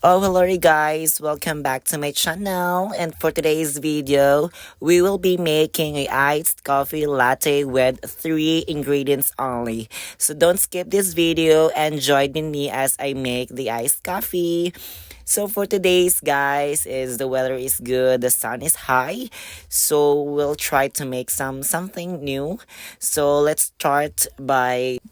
Oh, hello guys, welcome back to my channel, and for today's video we will be making a iced coffee latte with 3 ingredients only. So don't skip this video and join me as I make the iced coffee. So for today's guys is the weather is good, the sun is high, so we'll try to make something new. So let's start by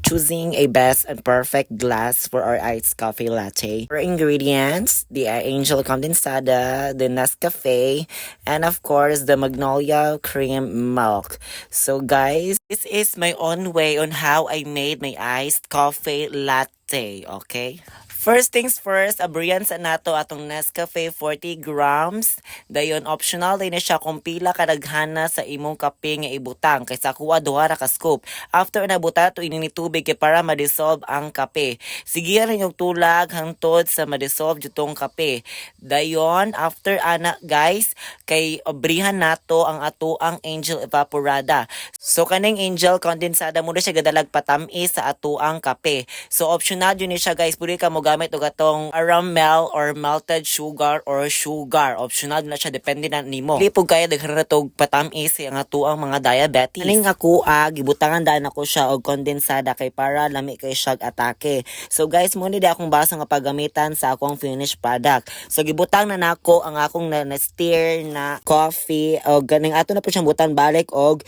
choosing a best and perfect glass for our iced coffee latte. Our ingredients, the Angel Condensada, the Nescafe, and of course the Magnolia Cream Milk. So guys, this is my own way on how I made my iced coffee latte, okay? First things first, abriyan sa nato atong Nescafe 40 grams. Dayon optional din na siya kung pila kadaghana sa imong kape nga ibutang kaysa kuha duha ra ka scoop. After nabuta to ini tubig kay para ma-dissolve ang kape. Sige rin yung tulag hangtod sa ma-dissolve jutong kape. Dayon after ana guys, kay abrihan nato ang ato ang Angel Evaporada. So kaning Angel Condensada mo na siya gadalag patamis sa ato ang kape. So optional yun ni siya guys, pwede ka mo gamit og atong caramel or melted sugar or sugar. Optional na siya, depende na nimo. Dili po kaya daghan na tog patamis ang ato ang mga diabetes. Kaning ako gibutangan daan ako siya og kondensada kay para lami kay siya atake. So guys, mo ni akong basa nga paggamitan sa akong finished product. So gibutang na nako ang akong na-stir na coffee og ganing ato na po siyang butang balik og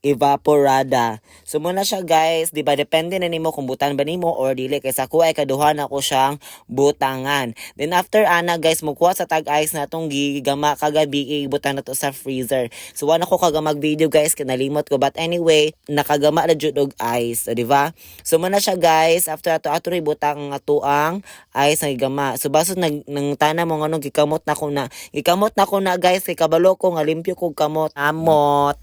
evaporada. So muna siya guys, di ba depende na nimo kung butan ba nimo or dili kaysa ko ay kaduha na ko siyang butangan. Then after ana guys, mukuha sa tag ice natong gigama kagabi ibutan na to sa freezer. So wala ko kagamag video guys, kinalimot ko, but anyway, nakagama na jud og ice, di ba? So muna siya guys, after ato ibutang ang atuang ice nga gigama. So basod nang tana mo nganong gikamot na ko na guys, kay kabalo ko nga limpyo kog kamot. Amot.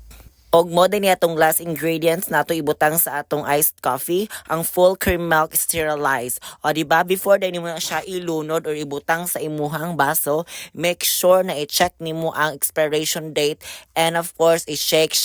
Og mo din atong last ingredients nato ibutang sa atong iced coffee, ang full cream milk sterilized. O di ba before din mo na siya ilunod or ibutang sa imuhang baso, make sure na i-check nimo ang expiration date, and of course i-shake.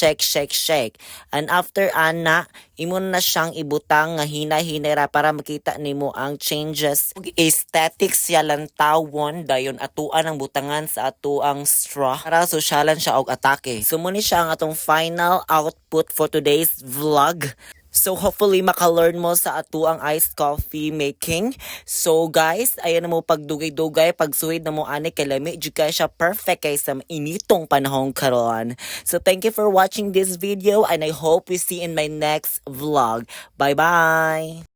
And after ana, imo na siyang ibutang nga hinay-hinay ra para makita nimo ang changes. Aesthetics siya lantawon dayon atuan ang butangan sa atuang straw para sosyalan siya og atake. So mo ni siya ang atong final output for today's vlog. So hopefully maka-learn mo sa ato ang iced coffee making. So guys, ayan na mo pagdugay-dugay, pagsuhid na mo ani kay lami jud kay siya perfect kay sa initong panahon karon. So thank you for watching this video and I hope we see in my next vlog. Bye bye.